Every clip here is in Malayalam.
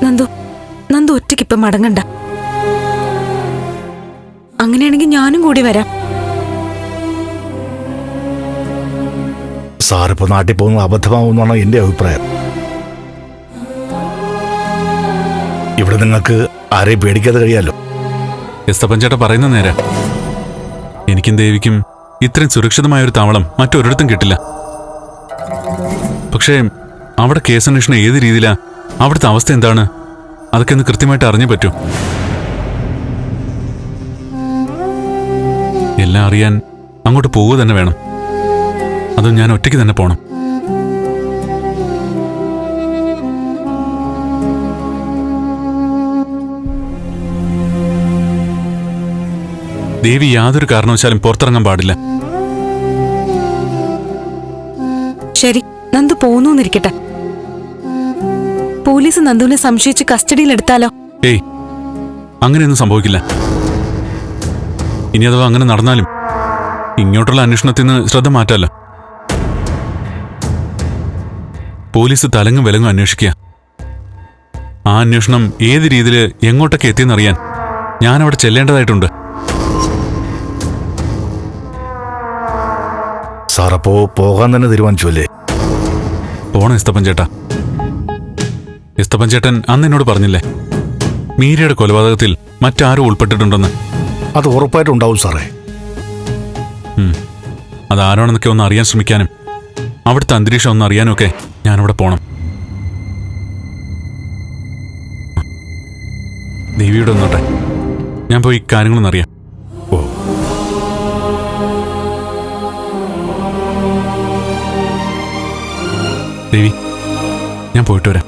നന്ദു നന്ദു ഒറ്റയ്ക്കിപ്പം മടങ്ങണ്ട. അങ്ങനെയാണെങ്കിൽ ഞാനും കൂടി വരാം. സാറിപ്പോ നാട്ടിൽ പോകുന്നത് അബദ്ധമാവുമെന്നാണ് എന്റെ അഭിപ്രായം. ഇവിടെ നിങ്ങൾക്ക് ആരെയും പേടിക്കാതെ കഴിയാലോ. എസ്തപ്പൻ ചേട്ടാ പറയുന്ന നേരെ. എനിക്കും ദേവിക്കും ഇത്രയും സുരക്ഷിതമായൊരു താവളം മറ്റൊരിടത്തും കിട്ടില്ല. പക്ഷേ അവിടെ കേസന്വേഷണം ഏത് രീതിയിലാ, അവിടുത്തെ അവസ്ഥ എന്താണ്, അതൊക്കെ ഒന്ന് കൃത്യമായിട്ട് അറിഞ്ഞേ പറ്റൂ. എല്ലാം അറിയാൻ അങ്ങോട്ട് പോവുക തന്നെ വേണം. അതും ഞാൻ ഒറ്റയ്ക്ക് തന്നെ പോണം. ദേവി യാതൊരു കാരണവശാലും പുറത്തിറങ്ങാൻ പാടില്ല. ശരി, നന്ദു പോന്നൂന്നിരിക്കട്ടെ. പോലീസ് നന്ദുവിനെ സംശയിച്ച് കസ്റ്റഡിയിലെടുത്താലോ? ഏയ്, അങ്ങനെയൊന്നും സംഭവിക്കില്ല. ഇനി അഥവാ അങ്ങനെ നടന്നാലും ഇങ്ങോട്ടുള്ള അന്വേഷണത്തിൽ നിന്ന് ശ്രദ്ധ മാറ്റാലോ. പോലീസ് തലങ്ങും വിലങ്ങും അന്വേഷിക്കുക. ആ അന്വേഷണം ഏത് രീതിയിൽ എങ്ങോട്ടൊക്കെ എത്തിയെന്നറിയാൻ ഞാനവിടെ ചെല്ലേണ്ടതായിട്ടുണ്ട്. സാറപ്പോ പോകാൻ തന്നെ തീരുമാനിച്ചു അല്ലേ? പോണം എസ്തപ്പൻ ചേട്ടാ. എസ്തപ്പൻ ചേട്ടൻ അന്ന് എന്നോട് പറഞ്ഞില്ലേ, മീരയുടെ കൊലപാതകത്തിൽ മറ്റാരും ഉൾപ്പെട്ടിട്ടുണ്ടെന്ന്? അത് ഉറപ്പായിട്ടും ഉണ്ടാവും സാറേ. അതാരാണെന്നൊക്കെ ഒന്ന് അറിയാൻ ശ്രമിക്കാനും അവിടുത്തെ അന്തരീക്ഷം ഒന്ന് അറിയാനും ഒക്കെ ഞാനവിടെ പോണം. ദേവിയുടെ ഒന്നോട്ടെ, ഞാൻ പോയി കാര്യങ്ങളൊന്നും അറിയാം. ഓ, ദേവി, ഞാൻ പോയിട്ട് വരാം.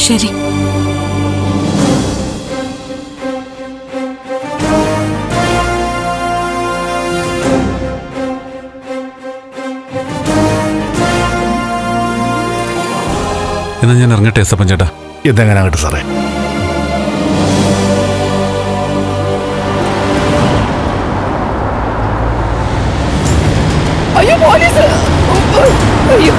ശരി. എന്നാ ഞാൻ ഇറങ്ങട്ടെ എസ്തപ്പൻ ചേട്ടാ. ഇതെങ്ങനെ ആകട്ടെ സാറേ. അയ്യോ പോലീസ്! അയ്യോ!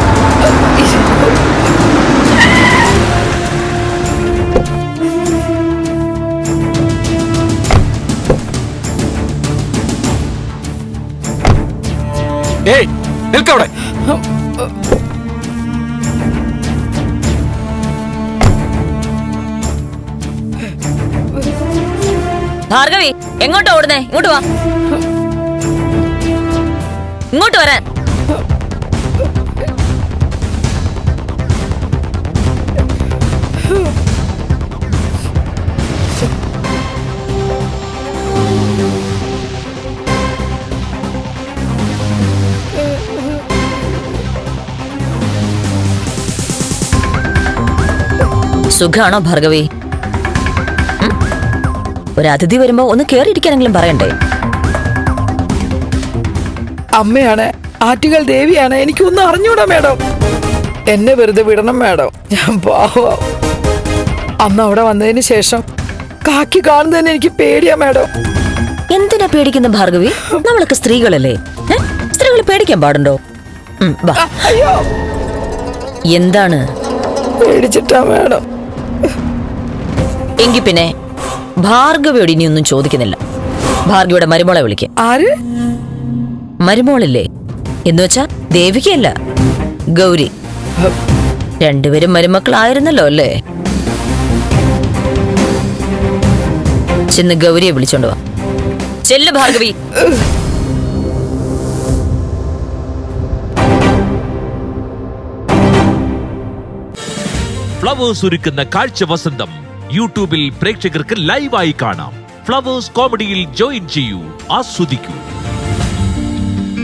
ഏയ്, നിൽക്കവിടെ. ഭാർഗവി, എങ്ങോട്ടാ ഓടുന്നേ? ഇങ്ങോട്ട് വാ. ഇങ്ങോട്ട് വരാൻ. സുഖാണോ ഭാർഗവി? ഒരു അതിഥി വരുമ്പോ ഒന്ന് കേറിയിരിക്കാനെങ്കിലും പറയണ്ടേ? അമ്മയാണ്, ആറ്റുകൾ ദേവിയാണ്. എനിക്കൊന്നും അറിഞ്ഞൂടാ മേഡം. എന്നെ വെറുതെ വിടണം മേഡം. ഞാൻ പാവം. അന്ന് അവിടെ വന്നതിന് ശേഷം കാക്കി കാണുന്നതിന് എനിക്ക് പേടിയാ മേഡം. എന്തിനാ പേടിക്കുന്ന ഭാർഗവി? നമ്മളൊക്കെ സ്ത്രീകളല്ലേ? സ്ത്രീകൾ പേടിക്കാൻ പാടുണ്ടോ? അയ്യോ, എന്താണ് പേടിച്ചിട്ടാ മേഡം. എങ്കി പിന്നെ ഭാർഗവിയോട് ഇനിയൊന്നും ചോദിക്കുന്നില്ല. ഭാർഗവിയുടെ മരുമോളെ വിളിക്ക. ആര്? മരുമോളില്ലേ എന്നുവെച്ചാ ദേവികയല്ല, ഗൗരി. രണ്ടുപേരും മരുമക്കളായിരുന്നല്ലോ അല്ലേ? ചെന്ന് ഗൗരിയെ വിളിച്ചോണ്ട് വാ. ചെല്ല് ഭാർഗവി. ഫ്ലവേഴ്സ് ഒരുക്കുന്ന കാഴ്ച വസന്തം യൂട്യൂബിൽ പ്രേക്ഷകർക്ക് ലൈവായി കാണാം. ഫ്ലവേഴ്സ് കോമഡിയിൽ ജോയിൻ ചെയ്യൂ, ആസ്വദിക്കൂ.